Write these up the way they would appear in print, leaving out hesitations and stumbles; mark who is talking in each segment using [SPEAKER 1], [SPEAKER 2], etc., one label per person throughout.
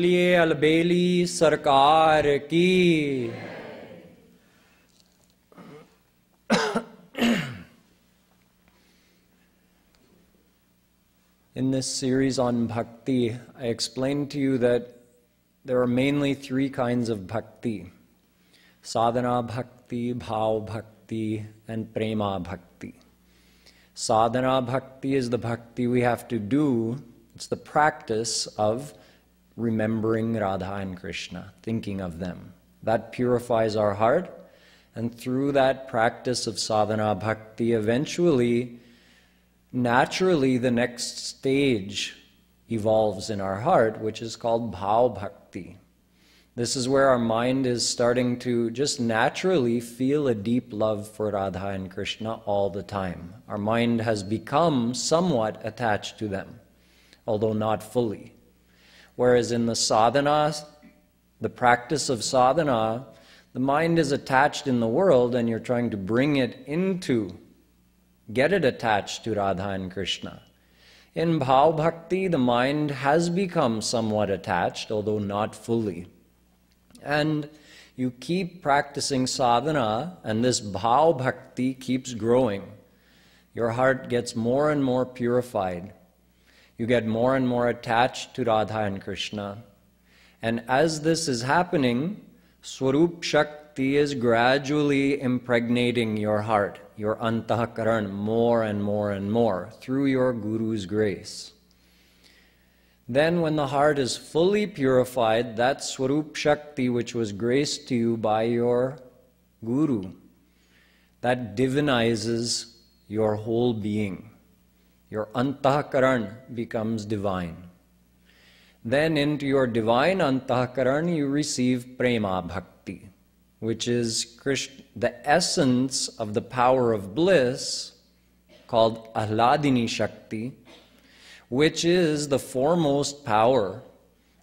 [SPEAKER 1] बोलिए अलबेली सरकार की। In this series on bhakti, I explained to you that there are mainly three kinds of bhakti: sadhana bhakti, bhao bhakti, and prema bhakti. Sadhana bhakti is the bhakti we have to do. It's the practice of remembering Radha and Krishna, thinking of them. That purifies our heart, and through that practice of sadhana bhakti, eventually, naturally, the next stage evolves in our heart, which is called bhao bhakti. This is where our mind is starting to just naturally feel a deep love for Radha and Krishna all the time. Our mind has become somewhat attached to them, although not fully. Whereas in the sadhana, the practice of sadhana, the mind is attached in the world and you're trying to bring it into, get it attached to Radha and Krishna. In bhao bhakti, the mind has become somewhat attached, although not fully. And you keep practicing sadhana, and this bhao bhakti keeps growing. Your heart gets more and more purified. You get more and more attached to Radha and Krishna. And as this is happening, Swarup Shakti is gradually impregnating your heart, your antahakaran, more and more and more, through your Guru's grace. Then when the heart is fully purified, that Swarup Shakti which was graced to you by your Guru, that divinizes your whole being. Your antahakaran becomes divine. Then into your divine antahakaran you receive prema bhakti, which is the essence of the power of bliss, called ahladini shakti, which is the foremost power,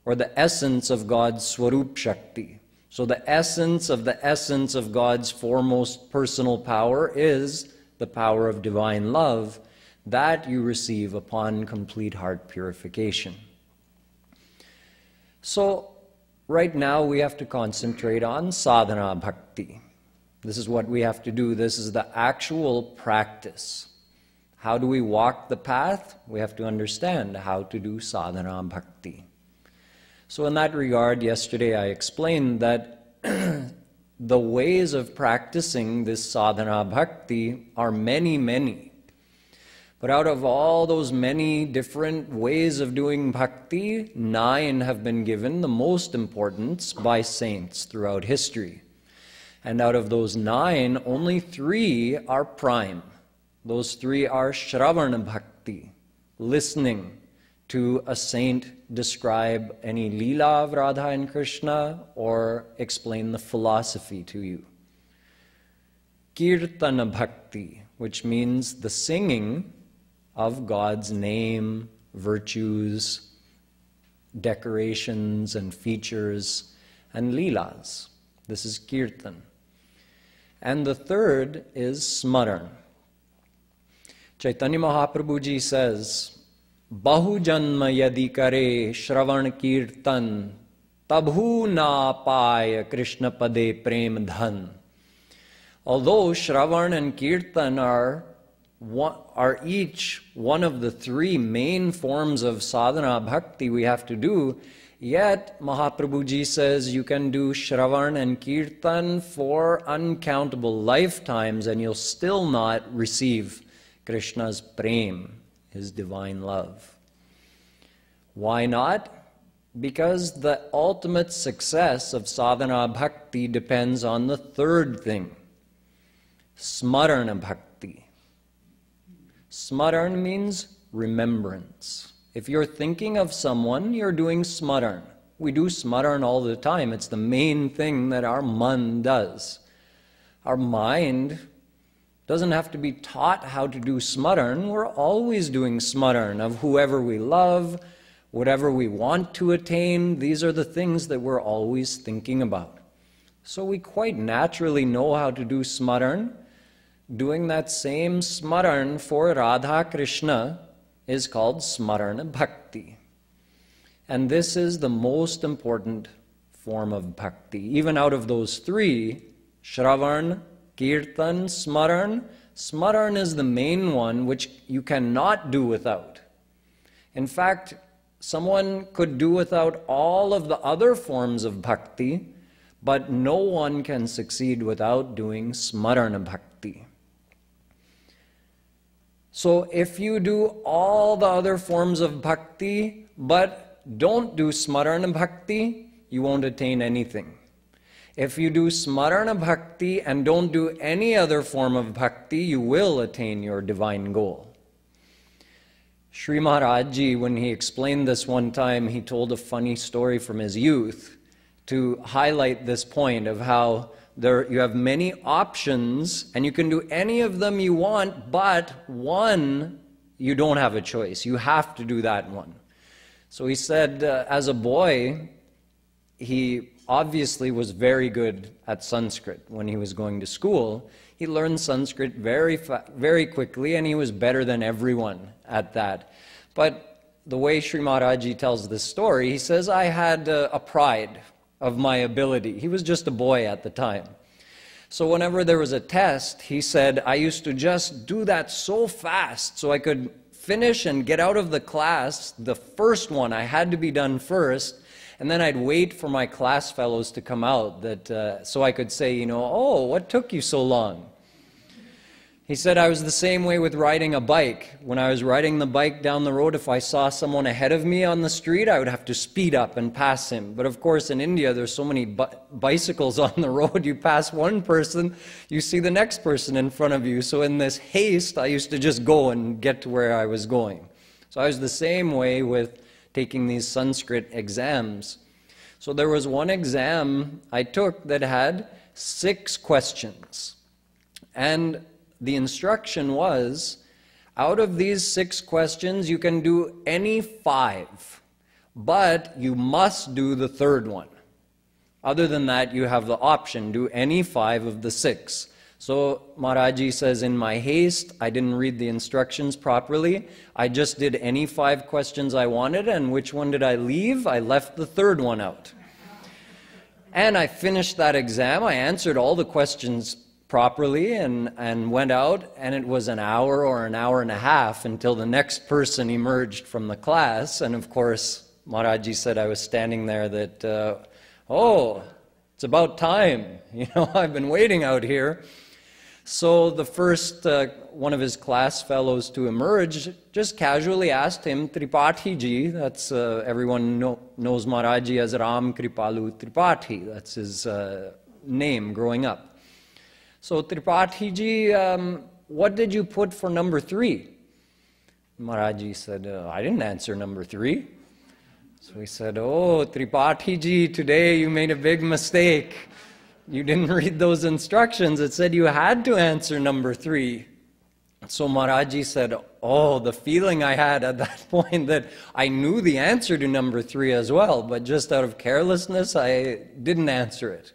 [SPEAKER 1] or the essence of God's Swarup Shakti. So the essence of God's foremost personal power is the power of divine love that you receive upon complete heart purification. So right now we have to concentrate on sadhana bhakti. This is what we have to do. This is the actual practice. How do we walk the path? We have to understand how to do sadhana bhakti. So in that regard, yesterday I explained that the ways of practicing this sadhana bhakti are many, many. But out of all those many different ways of doing bhakti, 9 have been given the most importance by saints throughout history. And out of those 9, only 3 are prime. Those 3 are Shravana Bhakti, listening to a saint describe any lila of Radha and Krishna or explain the philosophy to you. Kirtana Bhakti, which means the singing of God's name, virtues, decorations and features, and leelas. This is kirtan. And the third is smaran. Chaitanya Mahaprabhu ji says, Bahu janma yadi kare shravan kirtan, tabhu na paya Krishna pade prem dhan. Although shravan and kirtan are each one of the 3 main forms of sadhana bhakti we have to do, yet Mahaprabhu ji says you can do shravan and kirtan for uncountable lifetimes and you'll still not receive Krishna's prem, his divine love. Why not? Because the ultimate success of sadhana bhakti depends on the third thing, smarana bhakti. Smaran means remembrance. If you're thinking of someone, you're doing smaran. We do smaran all the time. It's the main thing that our man does. Our mind doesn't have to be taught how to do smaran. We're always doing smaran of whoever we love, whatever we want to attain. These are the things that we're always thinking about. So we quite naturally know how to do smaran. Doing that same smaran for Radha Krishna is called Smarana Bhakti. And this is the most important form of bhakti. Even out of those three, Shravan, Kirtan, Smaran, Smaran is the main one which you cannot do without. In fact, someone could do without all of the other forms of bhakti, but no one can succeed without doing Smarana Bhakti. So if you do all the other forms of bhakti, but don't do Smarana Bhakti, you won't attain anything. If you do Smarana Bhakti and don't do any other form of bhakti, you will attain your divine goal. Sri Maharaj Ji, when he explained this one time, he told a funny story from his youth to highlight this point of how you have many options and you can do any of them you want, but one, you don't have a choice. You have to do that one. So he said, as a boy, he obviously was very good at Sanskrit. When he was going to school, he learned Sanskrit very quickly, and he was better than everyone at that. But the way Sri Maharaj Ji tells this story, he says, I had a pride of my ability. He was just a boy at the time. So whenever there was a test, he said, I used to just do that so fast so I could finish and get out of the class. The first one, I had to be done first. And then I'd wait for my class fellows to come out so I could say, oh, what took you so long? He said I was the same way with riding a bike. When I was riding the bike down the road, if I saw someone ahead of me on the street, I would have to speed up and pass him. But of course, in India, there's so many bicycles on the road. You pass one person, you see the next person in front of you. So in this haste, I used to just go and get to where I was going. So I was the same way with taking these Sanskrit exams. So there was one exam I took that had 6 questions. And the instruction was, out of these 6 questions, you can do any 5, but you must do the 3rd one. Other than that, you have the option, do any 5 of the 6. So Maharaji says, in my haste, I didn't read the instructions properly. I just did any 5 questions I wanted, and which one did I leave? I left the 3rd one out. And I finished that exam. I answered all the questions properly and went out, and it was an hour or an hour and a half until the next person emerged from the class. And of course, Maharaji said I was standing there that, oh, it's about time. I've been waiting out here. So the first one of his class fellows to emerge just casually asked him, Tripathi ji, that's everyone knows Maharaji as Ram Kripalu Tripathi, that's his name growing up. So Tripathi ji, what did you put for number 3? Maharaji said, I didn't answer number 3. So he said, oh, Tripathi ji, today you made a big mistake. You didn't read those instructions. It said you had to answer number 3. So Maharaji said, oh, the feeling I had at that point that I knew the answer to number 3 as well, but just out of carelessness, I didn't answer it.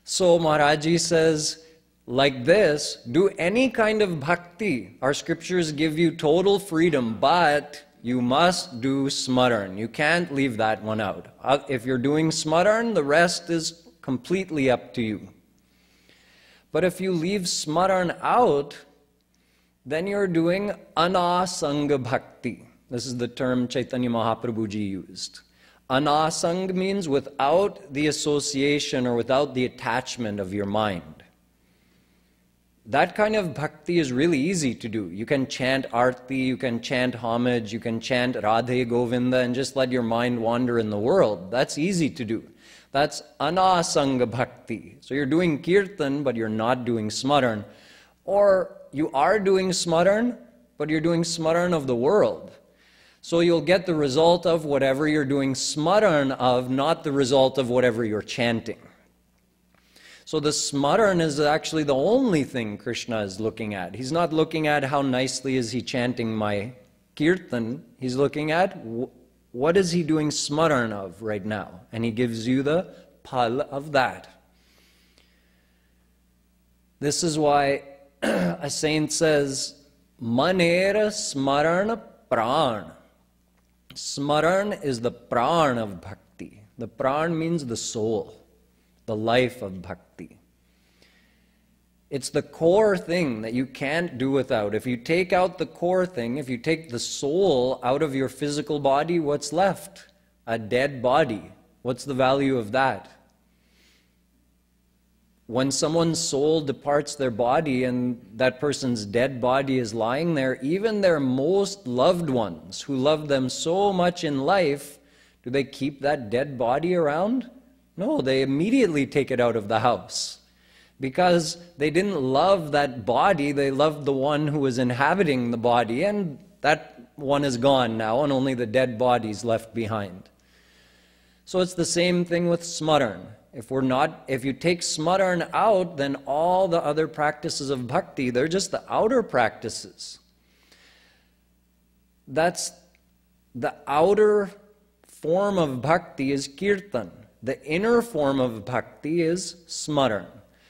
[SPEAKER 1] So Maharaji says, like this, do any kind of bhakti. Our scriptures give you total freedom, but you must do smaran. You can't leave that one out. If you're doing smaran, the rest is completely up to you. But if you leave smaran out, then you're doing Sanga Bhakti. This is the term Chaitanya Mahaprabhuji used. Anasang means without the association or without the attachment of your mind. That kind of bhakti is really easy to do. You can chant arti, you can chant homage, you can chant Radhe Govinda and just let your mind wander in the world. That's easy to do. That's Sanga Bhakti. So you're doing kirtan, but you're not doing smaran. Or you are doing smaran, but you're doing smaran of the world. So you'll get the result of whatever you're doing smaran of, not the result of whatever you're chanting. So the smaran is actually the only thing Krishna is looking at. He's not looking at how nicely is he chanting my kirtan. He's looking at what is he doing smaran of right now. And he gives you the phal of that. This is why a saint says, Manera smarana pran. Smaran is the pran of bhakti. The pran means the soul, the life of bhakti. It's the core thing that you can't do without. If you take out the core thing, if you take the soul out of your physical body, what's left? A dead body. What's the value of that? When someone's soul departs their body and that person's dead body is lying there, even their most loved ones who love them so much in life, do they keep that dead body around? No, they immediately take it out of the house. Because they didn't love that body, they loved the one who was inhabiting the body, and that one is gone now, and only the dead body is left behind. So it's the same thing with smaran. If you take smaran out, then all the other practices of bhakti, they're just the outer practices. That's the outer form of bhakti is kirtan. The inner form of bhakti is smaran.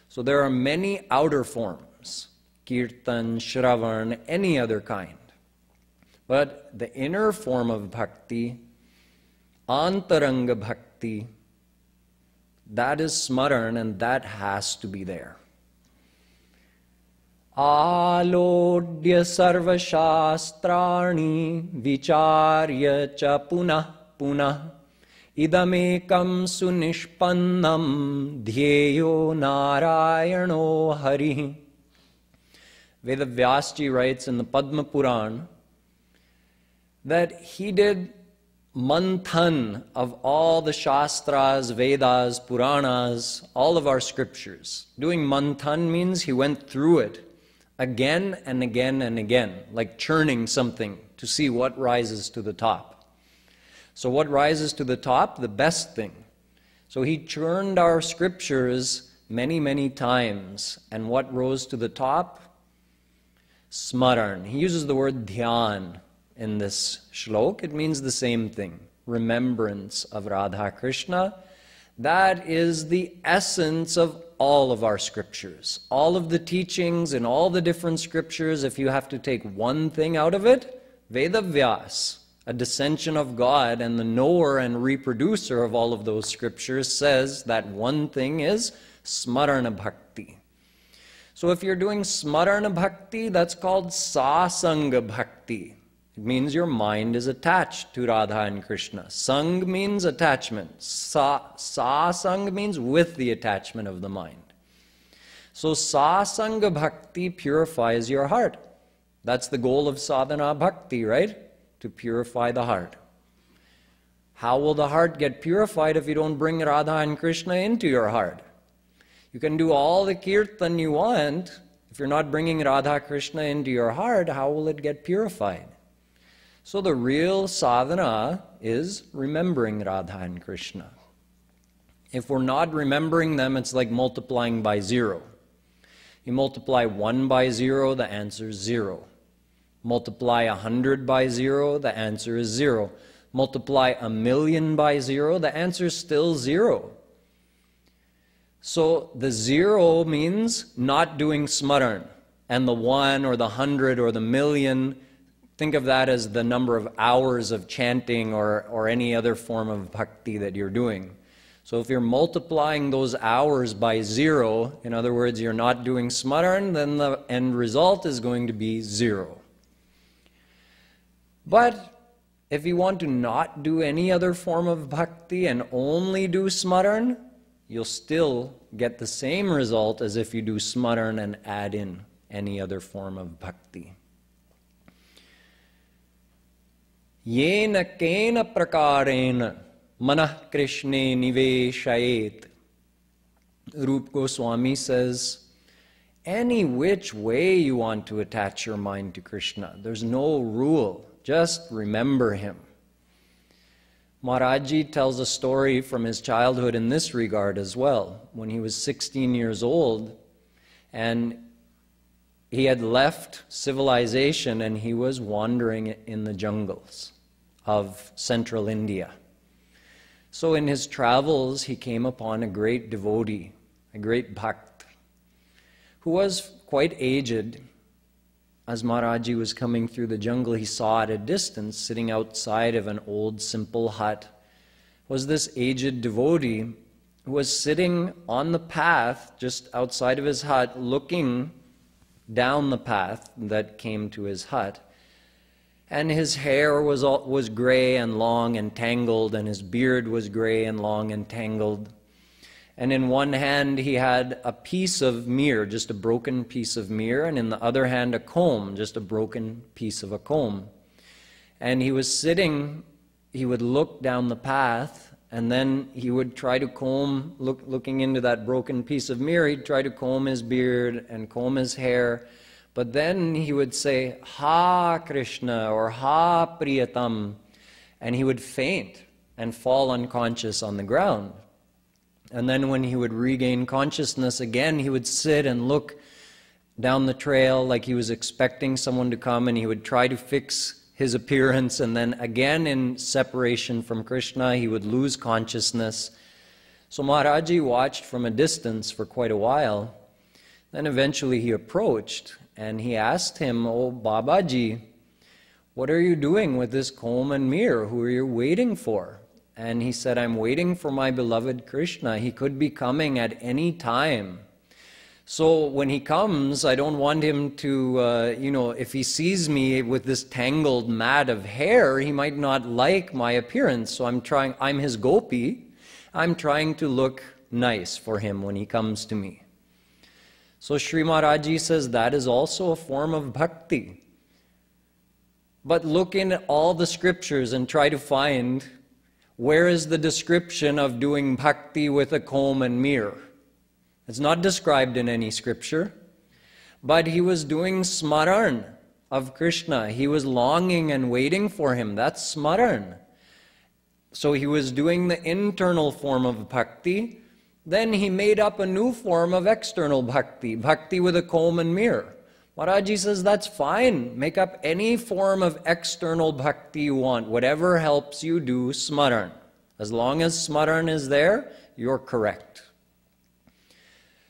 [SPEAKER 1] So there are many outer forms, kirtan, shravan, any other kind. But the inner form of bhakti, antaranga bhakti, that is smaran, and that has to be there. Alodya sarva shastrani vicharya cha punah punah idamekam sunishpannam dhyeyo narayano hari. Vedavyasji writes in the Padma Puran that he did manthan of all the Shastras, Vedas, Puranas, all of our scriptures. Doing manthan means he went through it again and again and again, like churning something to see what rises to the top. So what rises to the top? The best thing. So he churned our scriptures many, many times. And what rose to the top? Smaran. He uses the word dhyan in this shlok. It means the same thing. Remembrance of Radha Krishna. That is the essence of all of our scriptures. All of the teachings in all the different scriptures, if you have to take one thing out of it, Vedavyas, a dissension of God, and the knower and reproducer of all of those scriptures says that one thing is Smarana Bhakti. So if you're doing Smarana Bhakti, that's called Sasanga Bhakti. It means your mind is attached to Radha and Krishna. Sang means attachment. Sasang means with the attachment of the mind. So Sasanga Bhakti purifies your heart. That's the goal of Sadhana Bhakti, right? To purify the heart. How will the heart get purified if you don't bring Radha and Krishna into your heart? You can do all the kirtan you want. If you're not bringing Radha Krishna into your heart, how will it get purified? So the real sadhana is remembering Radha and Krishna. If we're not remembering them, it's like multiplying by 0. You multiply 1 by 0, the answer is 0. Multiply 100 by 0, the answer is 0. Multiply 1,000,000 by 0, the answer is still 0. So the 0 means not doing smaran. And the 1 or the 100 or the 1,000,000, think of that as the number of hours of chanting or any other form of bhakti that you're doing. So if you're multiplying those hours by 0, in other words, you're not doing smaran, then the end result is going to be 0. But if you want to not do any other form of bhakti and only do smaran, you'll still get the same result as if you do smaran and add in any other form of bhakti. Yena kena prakarena manah krishne niveshayet. Roop Goswami says, any which way you want to attach your mind to Krishna, there's no rule. Just remember him. Maharajji tells a story from his childhood in this regard as well. When he was 16 years old, and he had left civilization and he was wandering in the jungles of central India. So in his travels, he came upon a great devotee, a great bhakt, who was quite aged. as Maharaji was coming through the jungle, he saw at a distance, sitting outside of an old simple hut, was this aged devotee who was sitting on the path just outside of his hut, looking down the path that came to his hut. And his hair was gray and long and tangled, and his beard was gray and long and tangled. And in one hand he had a piece of mirror, just a broken piece of mirror, and in the other hand a comb, just a broken piece of a comb. And he was sitting, he would look down the path, and then he would try to comb, looking into that broken piece of mirror, he'd try to comb his beard and comb his hair. But then he would say, "Ha Krishna," or "Ha Priyatam," and he would faint and fall unconscious on the ground. And then when he would regain consciousness again, he would sit and look down the trail like he was expecting someone to come, and he would try to fix his appearance, and then again in separation from Krishna, he would lose consciousness. So Maharaji watched from a distance for quite a while. Then eventually he approached, and he asked him, "Oh Babaji, what are you doing with this comb and mirror? Who are you waiting for?" And he said, "I'm waiting for my beloved Krishna. He could be coming at any time. So when he comes, I don't want him to, if he sees me with this tangled mat of hair, he might not like my appearance. So I'm his gopi. I'm trying to look nice for him when he comes to me." So Sri Maharaji says that is also a form of bhakti. But look in all the scriptures and try to find where is the description of doing bhakti with a comb and mirror. It's not described in any scripture. But he was doing smaran of Krishna. He was longing and waiting for him. That's smaran. So he was doing the internal form of bhakti. Then he made up a new form of external bhakti, bhakti with a comb and mirror. Maharaji says that's fine. Make up any form of external bhakti you want, whatever helps you do smaran. As long as smaran is there, you're correct.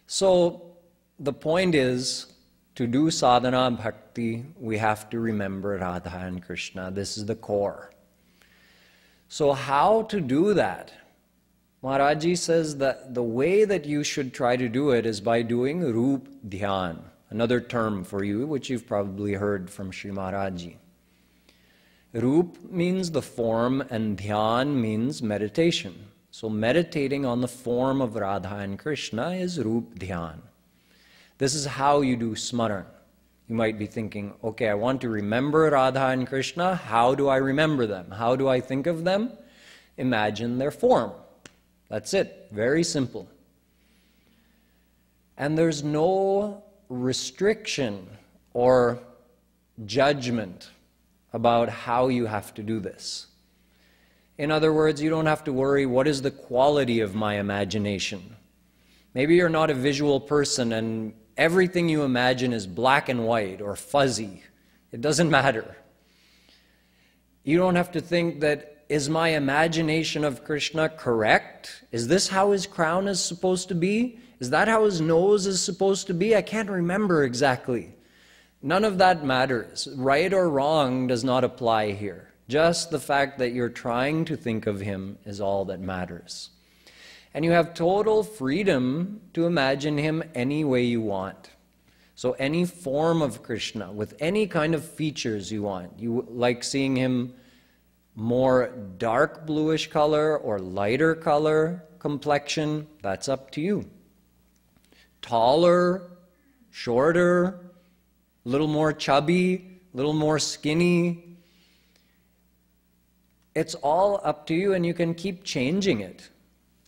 [SPEAKER 1] So the point is, to do sadhana bhakti, we have to remember Radha and Krishna. This is the core. So how to do that? Maharaji says that the way that you should try to do it is by doing Roop Dhyan, another term for you, which you've probably heard from Sri Maharaji. Roop means the form, and Dhyan means meditation. So meditating on the form of Radha and Krishna is Roop Dhyan. This is how you do smaran. You might be thinking, okay, I want to remember Radha and Krishna. How do I remember them? How do I think of them? Imagine their form. That's it. Very simple. And there's no restriction or judgment about how you have to do this. In other words, you don't have to worry, what is the quality of my imagination? Maybe you're not a visual person and everything you imagine is black and white or fuzzy. It doesn't matter. You don't have to think that, is my imagination of Krishna correct? Is this how his crown is supposed to be? Is that how his nose is supposed to be? I can't remember exactly. None of that matters. Right or wrong does not apply here. Just the fact that you're trying to think of him is all that matters. And you have total freedom to imagine him any way you want. So any form of Krishna with any kind of features you want. You like seeing him more dark bluish color or lighter color complexion, that's up to you. Taller, shorter, a little more chubby, a little more skinny. It's all up to you, and you can keep changing it.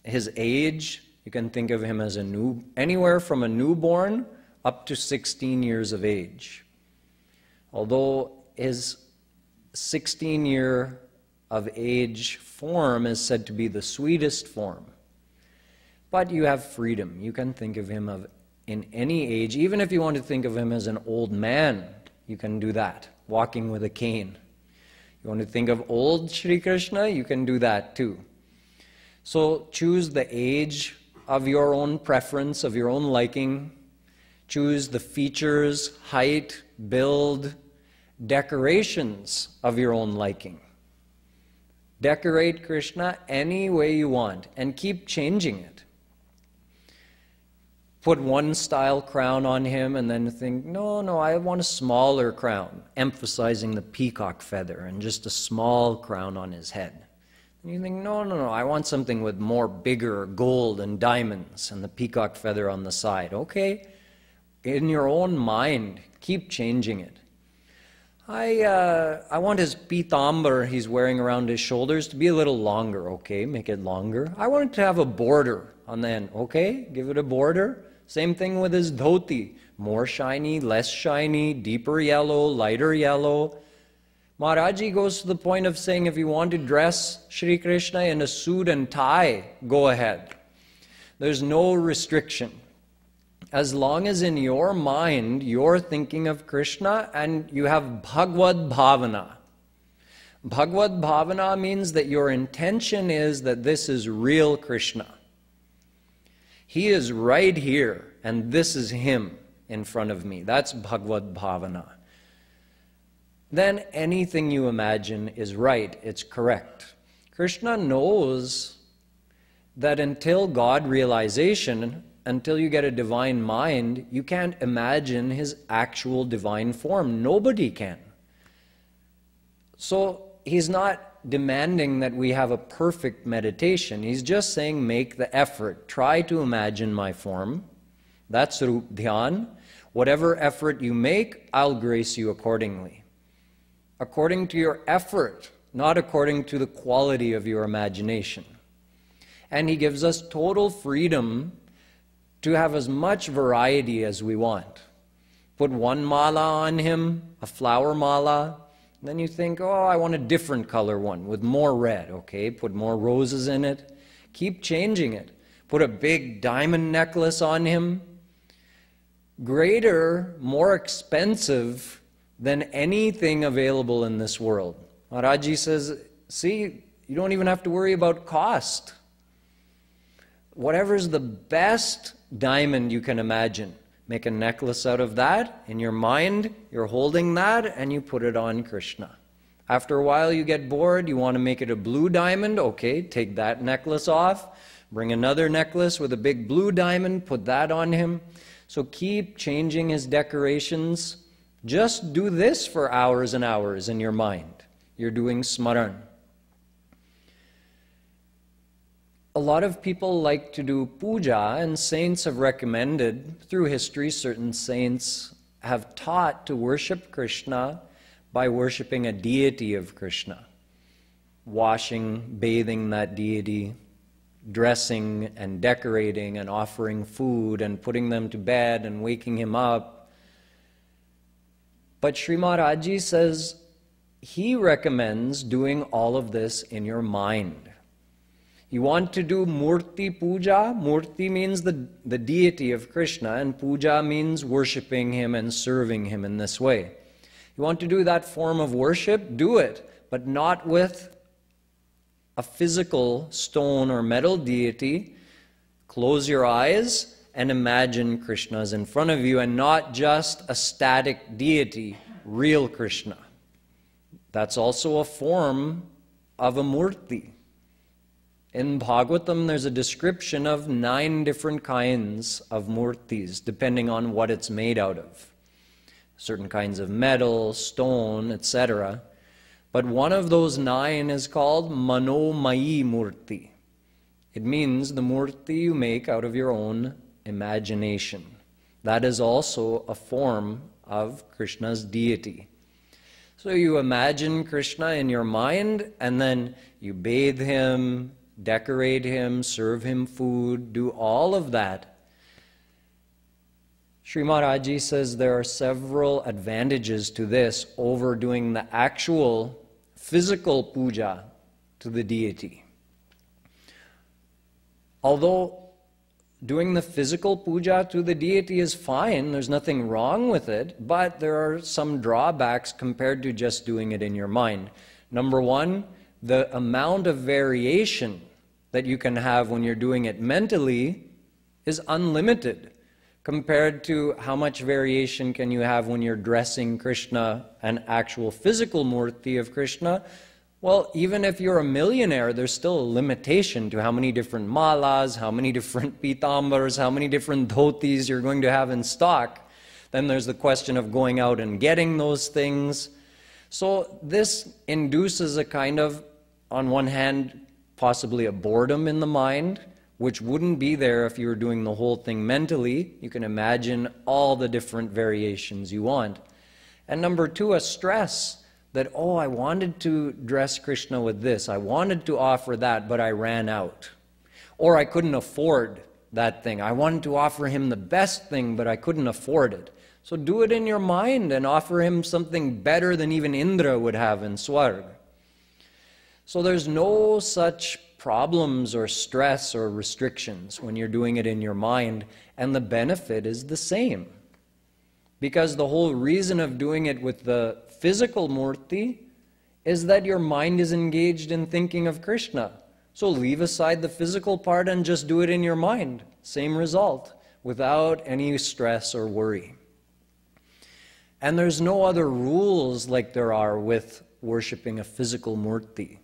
[SPEAKER 1] His age, you can think of him as anywhere from a newborn up to 16 years of age. Although his 16-year of age form is said to be the sweetest form. But you have freedom. You can think of him in any age. Even if you want to think of him as an old man, you can do that, walking with a cane. You want to think of old Sri Krishna, you can do that too. So choose the age of your own preference, of your own liking. Choose the features, height, build decorations of your own liking. Decorate Krishna any way you want and keep changing it. Put one style crown on him and then think, no, I want a smaller crown, emphasizing the peacock feather and just a small crown on his head. And you think, no, I want something with more bigger gold and diamonds and the peacock feather on the side. Okay, in your own mind, keep changing it. I want his pitambar he's wearing around his shoulders to be a little longer. Okay, make it longer. I want it to have a border on the end. Okay, give it a border. Same thing with his dhoti. More shiny, less shiny, deeper yellow, lighter yellow. Maharaji goes to the point of saying if you want to dress Shri Krishna in a suit and tie, go ahead. There's no restriction. As long as in your mind you're thinking of Krishna and you have Bhagavad Bhavana. Bhagavad Bhavana means that your intention is that this is real Krishna. He is right here and this is him in front of me. That's Bhagavad Bhavana. Then anything you imagine is right, it's correct. Krishna knows that until God realization, until you get a divine mind, you can't imagine his actual divine form. Nobody can. So he's not demanding that we have a perfect meditation. He's just saying make the effort. Try to imagine my form. That's Roop Dhyan. Whatever effort you make, I'll grace you accordingly. According to your effort, not according to the quality of your imagination. And he gives us total freedom to have as much variety as we want. Put one mala on him, a flower mala, then you think, oh, I want a different color one with more red. Okay, put more roses in it. Keep changing it. Put a big diamond necklace on him. Greater, more expensive than anything available in this world. Maharaji says, see, you don't even have to worry about cost. Whatever's the best diamond you can imagine, make a necklace out of that. In your mind, you're holding that and you put it on Krishna. After a while you get bored, you want to make it a blue diamond. Okay, take that necklace off. Bring another necklace with a big blue diamond, put that on him. So keep changing his decorations. Just do this for hours and hours in your mind. You're doing Smaran. A lot of people like to do puja, and saints have recommended, through history, certain saints have taught to worship Krishna by worshipping a deity of Krishna. Washing, bathing that deity, dressing and decorating and offering food and putting them to bed and waking him up. But Sri Maharaji says he recommends doing all of this in your mind. You want to do murti puja? Murti means the deity of Krishna, and puja means worshipping him and serving him in this way. You want to do that form of worship? Do it, but not with a physical stone or metal deity. Close your eyes and imagine Krishna is in front of you, and not just a static deity, real Krishna. That's also a form of a murti. In Bhagavatam, there's a description of 9 different kinds of murtis, depending on what it's made out of. Certain kinds of metal, stone, etc. But one of those 9 is called Manomai Murti. It means the murti you make out of your own imagination. That is also a form of Krishna's deity. So you imagine Krishna in your mind, and then you bathe him, decorate him, serve him food, do all of that. Sri Maharaji says there are several advantages to this over doing the actual physical puja to the deity. Although doing the physical puja to the deity is fine, there's nothing wrong with it, but there are some drawbacks compared to just doing it in your mind. Number one, the amount of variation that you can have when you're doing it mentally is unlimited compared to how much variation can you have when you're dressing Krishna, an actual physical murti of Krishna. Well, even if you're a millionaire, there's still a limitation to how many different malas, how many different pitambars, how many different dhotis you're going to have in stock. Then there's the question of going out and getting those things. So this induces a kind of, on one hand, possibly a boredom in the mind, which wouldn't be there if you were doing the whole thing mentally. You can imagine all the different variations you want. And number two, a stress that, oh, I wanted to dress Krishna with this, I wanted to offer that, but I ran out. Or I couldn't afford that thing. I wanted to offer him the best thing, but I couldn't afford it. So do it in your mind and offer him something better than even Indra would have in Swarg. So there's no such problems or stress or restrictions when you're doing it in your mind, and the benefit is the same. Because the whole reason of doing it with the physical murti is that your mind is engaged in thinking of Krishna. So leave aside the physical part and just do it in your mind. Same result, without any stress or worry. And there's no other rules like there are with worshipping a physical murti.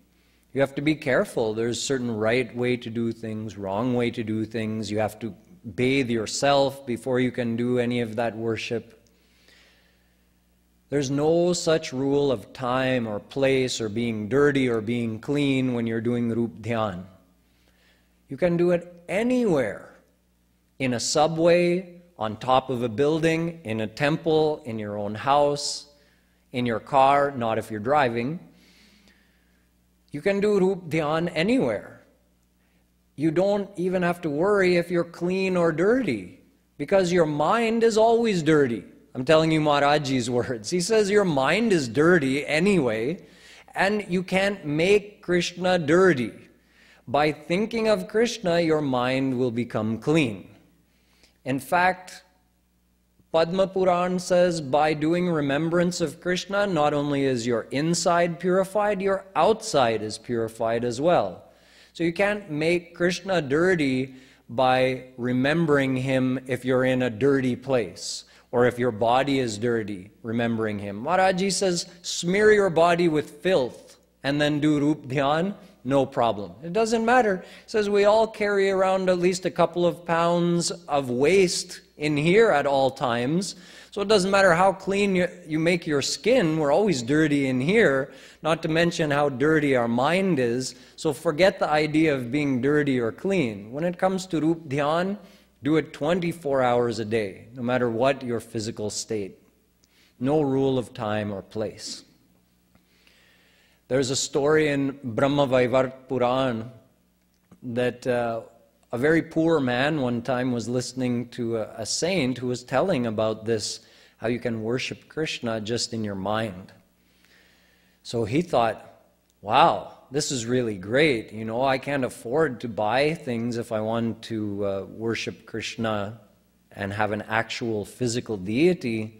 [SPEAKER 1] You have to be careful. There's a certain right way to do things, wrong way to do things. You have to bathe yourself before you can do any of that worship. There's no such rule of time or place or being dirty or being clean when you're doing Roop Dhyan. You can do it anywhere. In a subway, on top of a building, in a temple, in your own house, in your car, not if you're driving. You can do Roop Dhyan anywhere. You don't even have to worry if you're clean or dirty, because your mind is always dirty. I'm telling you Maharajji's words. He says your mind is dirty anyway, and you can't make Krishna dirty. By thinking of Krishna, your mind will become clean. In fact, Padma Puran says by doing remembrance of Krishna, not only is your inside purified, your outside is purified as well. So you can't make Krishna dirty by remembering him if you're in a dirty place, or if your body is dirty, remembering him. Maharajji says, smear your body with filth and then do Roop Dhyan, no problem. It doesn't matter. He says we all carry around at least a couple of pounds of waste in here at all times. So it doesn't matter how clean you make your skin, we're always dirty in here, not to mention how dirty our mind is. So forget the idea of being dirty or clean. When it comes to Roop Dhyan, do it 24 hours a day, no matter what your physical state. No rule of time or place. There's a story in Brahma Vaivart Puran that a very poor man one time was listening to a saint who was telling about this, how you can worship Krishna just in your mind. So he thought, wow, this is really great. You know, I can't afford to buy things if I want to worship Krishna and have an actual physical deity.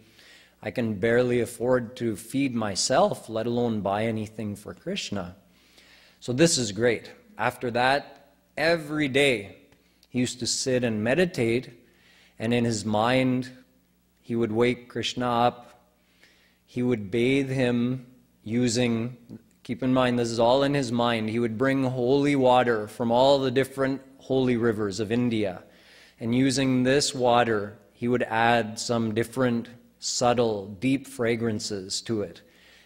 [SPEAKER 1] I can barely afford to feed myself, let alone buy anything for Krishna. So this is great. After that, every day he used to sit and meditate, and in his mind he would wake Krishna up. He would bathe him using, keep in mind this is all in his mind, he would bring holy water from all the different holy rivers of India, and using this water he would add some different subtle, deep fragrances to it.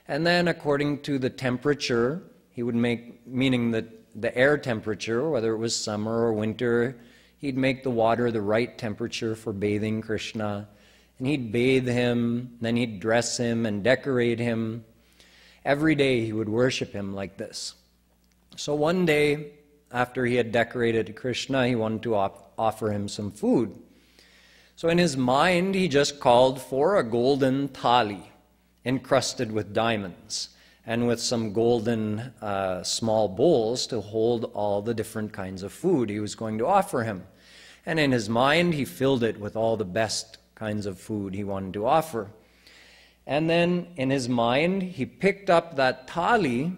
[SPEAKER 1] And then according to the temperature, he would make, meaning the air temperature, whether it was summer or winter, he'd make the water the right temperature for bathing Krishna. And he'd bathe him, then he'd dress him and decorate him. Every day he would worship him like this. So one day, after he had decorated Krishna, he wanted to offer him some food. So in his mind, he just called for a golden thali encrusted with diamonds and with some golden small bowls to hold all the different kinds of food he was going to offer him. And in his mind, he filled it with all the best kinds of food he wanted to offer. And then in his mind, he picked up that thali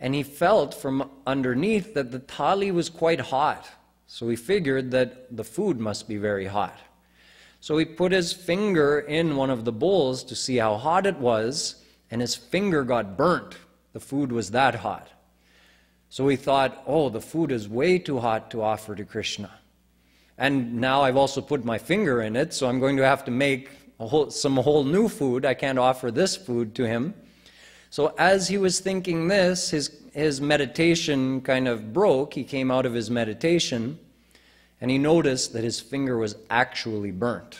[SPEAKER 1] and he felt from underneath that the thali was quite hot. So he figured that the food must be very hot. So he put his finger in one of the bowls to see how hot it was, and his finger got burnt. The food was that hot. So he thought, oh, the food is way too hot to offer to Krishna. And now I've also put my finger in it, so I'm going to have to make some whole new food. I can't offer this food to him. So as he was thinking this, his meditation kind of broke. He came out of his meditation, and he noticed that his finger was actually burnt.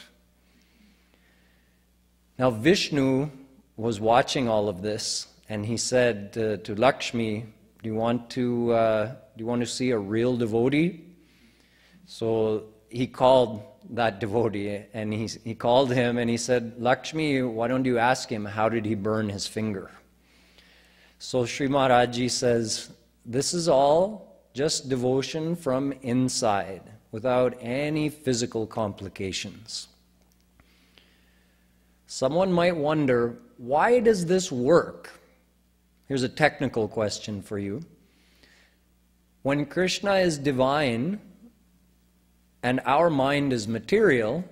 [SPEAKER 1] Now Vishnu was watching all of this, and he said to Lakshmi, do you want to see a real devotee? So he called that devotee, and he called him and he said, Lakshmi, why don't you ask him how did he burn his finger? So Sri Maharaji says, this is all just devotion from inside, without any physical complications. Someone might wonder, why does this work? Here's a technical question for you. When Krishna is divine and our mind is material,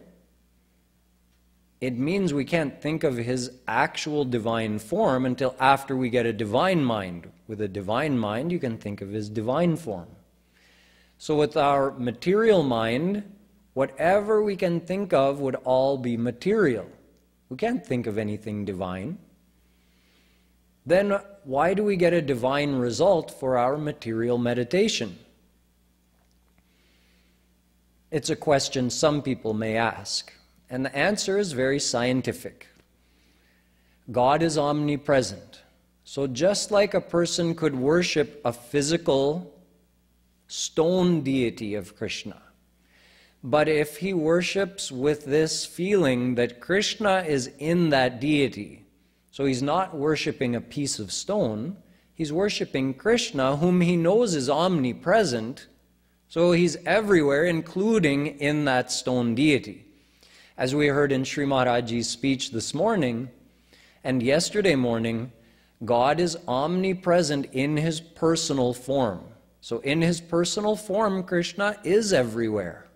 [SPEAKER 1] it means we can't think of his actual divine form until after we get a divine mind. With a divine mind, you can think of his divine form. So with our material mind, whatever we can think of would all be material. We can't think of anything divine. Then why do we get a divine result for our material meditation? It's a question some people may ask, and the answer is very scientific. God is omnipresent. So just like a person could worship a physical stone deity of Krishna, but if he worships with this feeling that Krishna is in that deity, so he's not worshiping a piece of stone, he's worshiping Krishna, whom he knows is omnipresent, so he's everywhere, including in that stone deity. As we heard in Sri Maharaji's speech this morning and yesterday morning, God is omnipresent in his personal form. So in his personal form, Krishna is everywhere.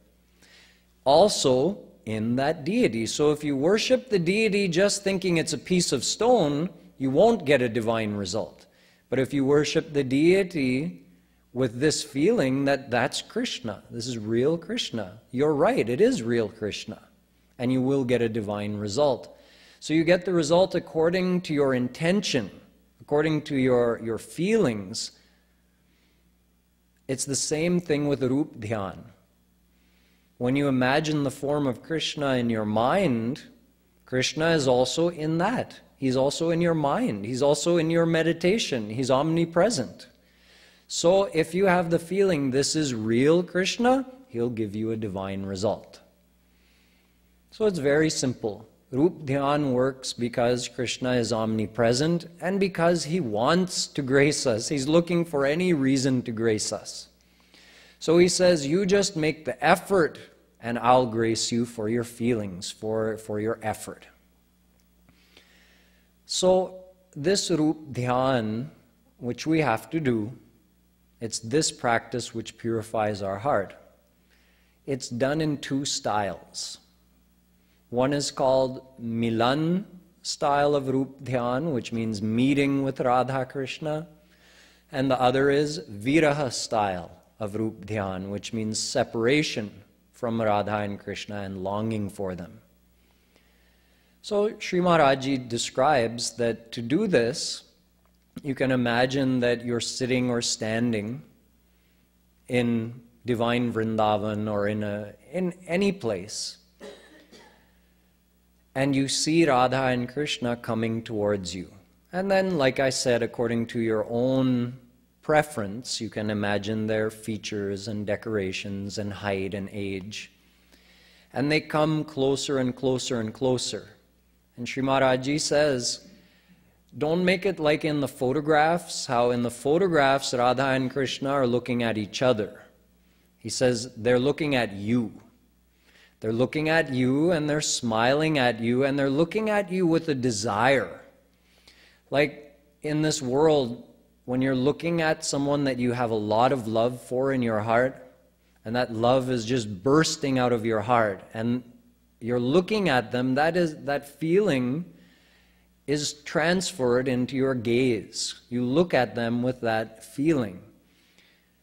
[SPEAKER 1] Also in that deity. So if you worship the deity just thinking it's a piece of stone, you won't get a divine result. But if you worship the deity with this feeling that that's Krishna, this is real Krishna, you're right, it is real Krishna, and you will get a divine result. So you get the result according to your intention, according to your feelings. It's the same thing with Roop Dhyan. When you imagine the form of Krishna in your mind, Krishna is also in that. He's also in your mind. He's also in your meditation. He's omnipresent. So if you have the feeling this is real Krishna, he'll give you a divine result. So it's very simple. Roop Dhyan works because Krishna is omnipresent and because he wants to grace us. He's looking for any reason to grace us. So he says, you just make the effort and I'll grace you for your feelings, for your effort. So this Roop Dhyan, which we have to do, it's this practice which purifies our heart. It's done in two styles. One is called Milan style of Roop Dhyan, which means meeting with Radha Krishna, and the other is Viraha style of Roop Dhyan, which means separation from Radha and Krishna and longing for them. So Sri Maharaji describes that to do this, you can imagine that you're sitting or standing in divine Vrindavan or in any place, and you see Radha and Krishna coming towards you. And then, like I said, according to your own preference, you can imagine their features and decorations and height and age. And they come closer and closer and closer. And Sri Maharaji says, don't make it like in the photographs, how in the photographs Radha and Krishna are looking at each other. He says, they're looking at you. They're looking at you and they're smiling at you and they're looking at you with a desire. Like in this world, when you're looking at someone that you have a lot of love for in your heart, and that love is just bursting out of your heart, and you're looking at them, that feeling is transferred into your gaze. You look at them with that feeling.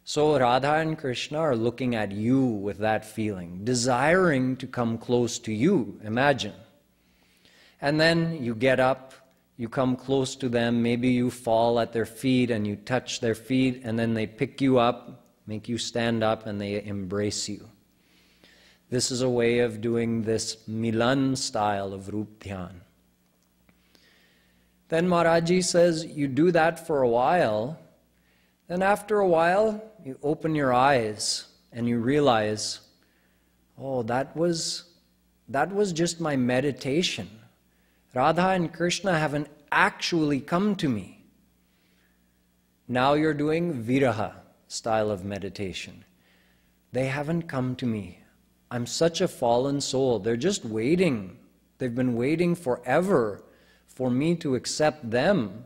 [SPEAKER 1] So Radha and Krishna are looking at you with that feeling, desiring to come close to you, imagine. And then you get up, you come close to them, maybe you fall at their feet and you touch their feet, and then they pick you up, make you stand up, and they embrace you. This is a way of doing this Milan style of Roop Dhyan. Then Maharaji says, you do that for a while, then after a while, you open your eyes and you realize, oh, that was just my meditation. Radha and Krishna haven't actually come to me. Now you're doing Viraha style of meditation. They haven't come to me. I'm such a fallen soul. They're just waiting. They've been waiting forever for me to accept them.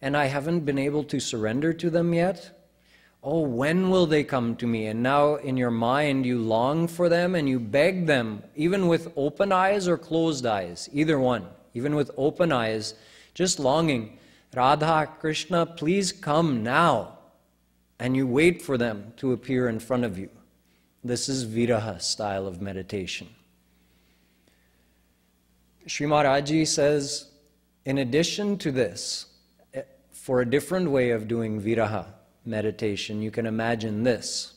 [SPEAKER 1] And I haven't been able to surrender to them yet. Oh, when will they come to me? And now in your mind you long for them and you beg them, even with open eyes or closed eyes, either one. Even with open eyes, just longing, Radha, Krishna, please come now. And you wait for them to appear in front of you. This is Viraha style of meditation. Sri Maharaji says, in addition to this, for a different way of doing Viraha meditation, you can imagine this.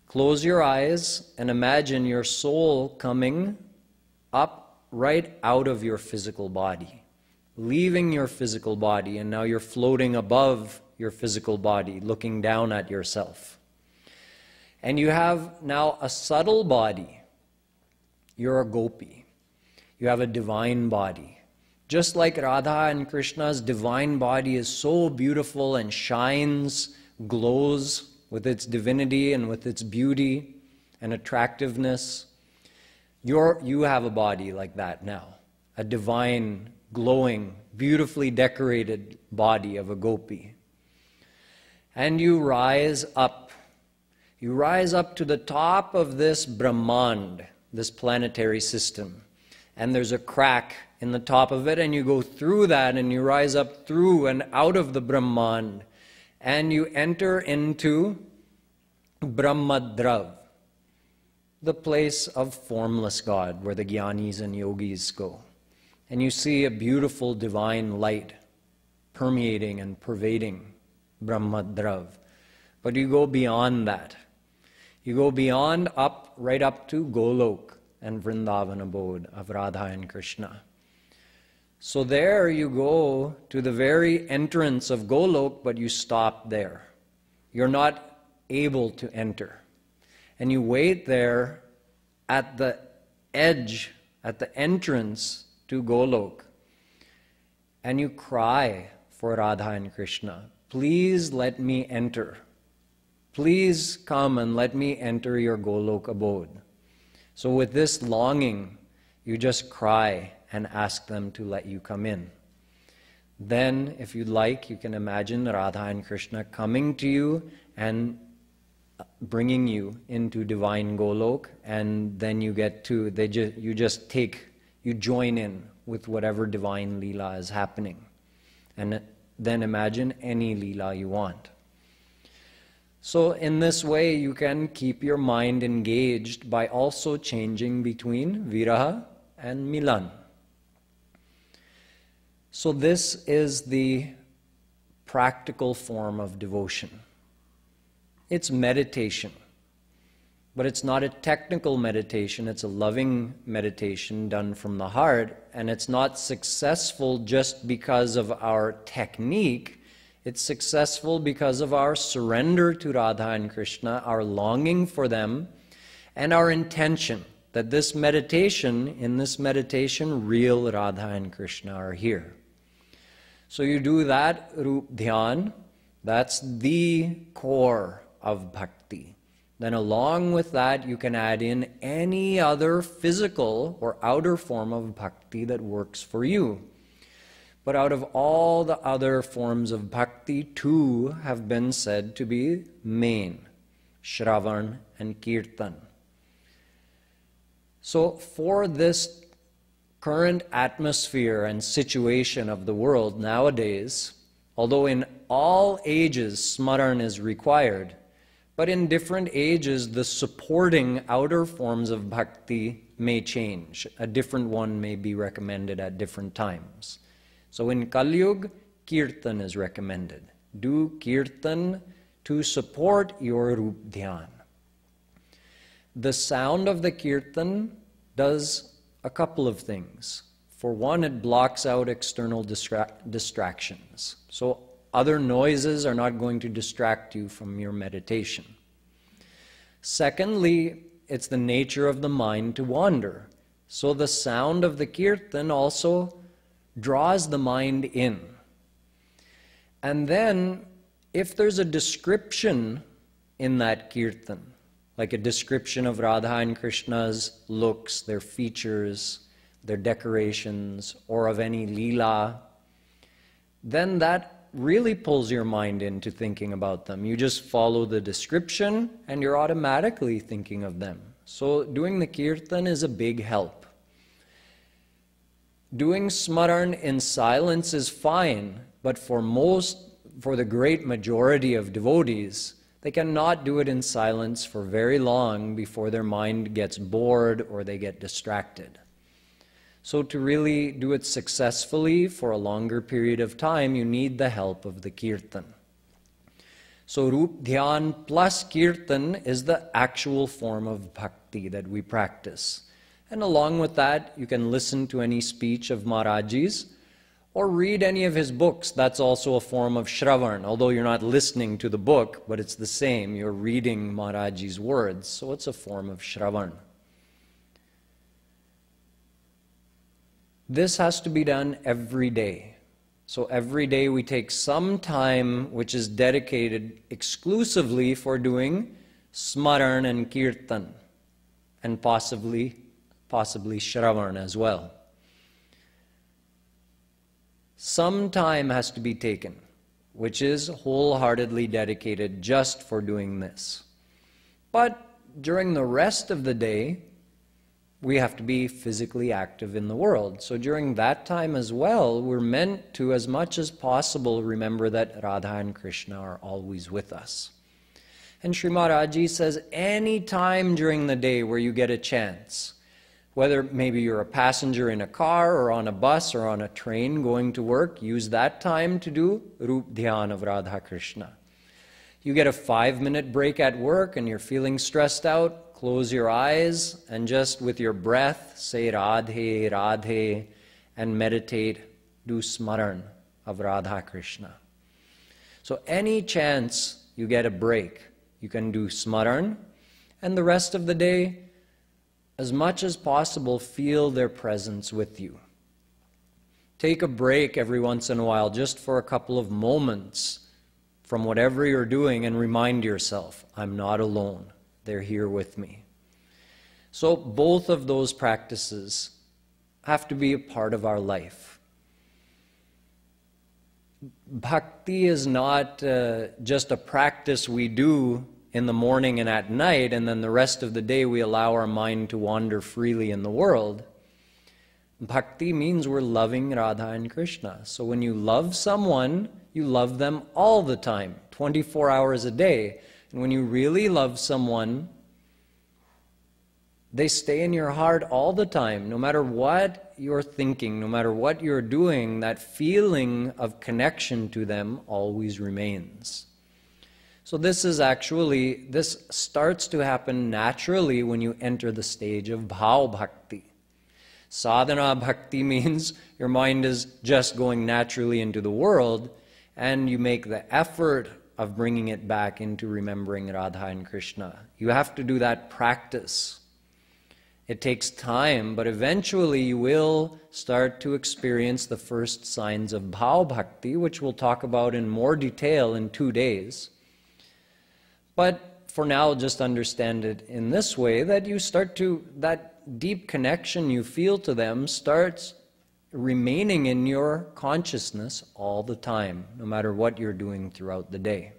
[SPEAKER 1] Close your eyes and imagine your soul coming up right out of your physical body, leaving your physical body, and now you're floating above your physical body, looking down at yourself. And you have now a subtle body. You're a gopi. You have a divine body. Just like Radha and Krishna's divine body is so beautiful and shines, glows with its divinity and with its beauty and attractiveness, you have a body like that now. A divine, glowing, beautifully decorated body of a gopi. And you rise up. You rise up to the top of this Brahmand, this planetary system. And there's a crack in the top of it, and you go through that, and you rise up through and out of the Brahman, and you enter into Brahmadrav, the place of formless God, where the Jnanis and Yogis go. And you see a beautiful divine light permeating and pervading Brahmadrav. But you go beyond that. You go beyond right up to Golok and Vrindavan abode of Radha and Krishna. So there you go to the very entrance of Golok, but you stop there. You're not able to enter. And you wait there at the edge, at the entrance to Golok, and you cry for Radha and Krishna, please let me enter. Please come and let me enter your Golok abode. So with this longing, you just cry and ask them to let you come in. Then, if you'd like, you can imagine Radha and Krishna coming to you and bringing you into divine Golok, and then you get to, you join in with whatever divine Leela is happening. And then imagine any Leela you want. So in this way, you can keep your mind engaged by also changing between Viraha and Milan. So this is the practical form of devotion. It's meditation, but it's not a technical meditation, it's a loving meditation done from the heart, and it's not successful just because of our technique. It's successful because of our surrender to Radha and Krishna, our longing for them, and our intention that in this meditation, real Radha and Krishna are here. So you do that Roop Dhyan, that's the core of bhakti. Then along with that, you can add in any other physical or outer form of bhakti that works for you. But out of all the other forms of bhakti, two have been said to be main, Shravan and Kirtan. So for this current atmosphere and situation of the world nowadays, although in all ages Smaran is required, but in different ages the supporting outer forms of bhakti may change. A different one may be recommended at different times. So in Kali Yuga, Kirtan is recommended. Do Kirtan to support your Roop Dhyan. The sound of the Kirtan does a couple of things. For one, it blocks out external distractions. So other noises are not going to distract you from your meditation. Secondly, it's the nature of the mind to wander. So the sound of the Kirtan also draws the mind in. And then, if there's a description in that Kirtan, like a description of Radha and Krishna's looks, their features, their decorations, or of any Leela, then that really pulls your mind into thinking about them. You just follow the description and you're automatically thinking of them. So doing the Kirtan is a big help. Doing Smaran in silence is fine, but for the great majority of devotees, they cannot do it in silence for very long before their mind gets bored or they get distracted. So to really do it successfully for a longer period of time, you need the help of the Kirtan. So Roop Dhyan plus Kirtan is the actual form of bhakti that we practice. And along with that, you can listen to any speech of Maharajji's or read any of his books. That's also a form of Shravan, although you're not listening to the book, but it's the same. You're reading Maharajji's words, so it's a form of Shravan. This has to be done every day. So every day we take some time which is dedicated exclusively for doing Smaran and Kirtan, and possibly Shravan as well. Some time has to be taken, which is wholeheartedly dedicated just for doing this. But during the rest of the day, we have to be physically active in the world. So during that time as well, we're meant to, as much as possible, remember that Radha and Krishna are always with us. And Sri Maharajji says, any time during the day where you get a chance, whether maybe you're a passenger in a car or on a bus or on a train going to work, use that time to do Roop Dhyan of Radha Krishna. You get a 5-minute break at work and you're feeling stressed out, close your eyes and just with your breath say Radhe, Radhe and meditate, do Smaran of Radha Krishna. So any chance you get a break, you can do Smaran, and the rest of the day, as much as possible, feel their presence with you. Take a break every once in a while, just for a couple of moments from whatever you're doing, and remind yourself, I'm not alone. They're here with me. So both of those practices have to be a part of our life. Bhakti is not just a practice we do in the morning and at night, and then the rest of the day we allow our mind to wander freely in the world. Bhakti means we're loving Radha and Krishna. So when you love someone, you love them all the time, 24 hours a day. And when you really love someone, they stay in your heart all the time. No matter what you're thinking, no matter what you're doing, that feeling of connection to them always remains. So this starts to happen naturally when you enter the stage of bhao bhakti. Sadhana Bhakti means your mind is just going naturally into the world, and you make the effort of bringing it back into remembering Radha and Krishna. You have to do that practice. It takes time, but eventually you will start to experience the first signs of bhao bhakti, which we'll talk about in more detail in 2 days. But for now, just understand it in this way, that you start to, that deep connection you feel to them starts remaining in your consciousness all the time, no matter what you're doing throughout the day.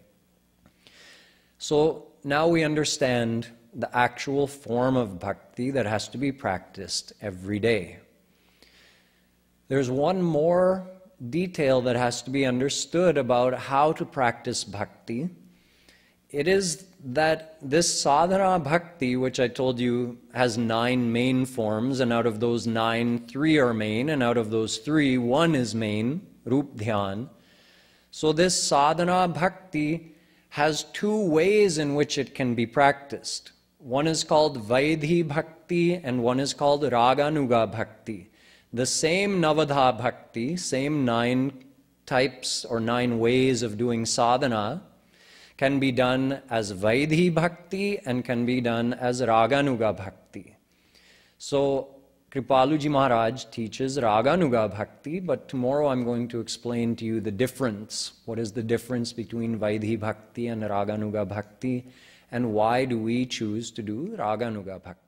[SPEAKER 1] So now we understand the actual form of bhakti that has to be practiced every day. There's one more detail that has to be understood about how to practice bhakti. It is that this sadhana bhakti, which I told you has 9 main forms, and out of those 9, 3 are main, and out of those 3, 1 is main, Roop Dhyan. So this sadhana bhakti has 2 ways in which it can be practiced. One is called Vaidhi Bhakti and one is called Raganuga Bhakti. The same Navadha Bhakti, same 9 types or 9 ways of doing sadhana, can be done as Vaidhi Bhakti and can be done as Raganuga Bhakti. So Kripaluji Maharaj teaches Raganuga Bhakti, but tomorrow I'm going to explain to you the difference. What is the difference between Vaidhi Bhakti and Raganuga Bhakti, and why do we choose to do Raganuga Bhakti?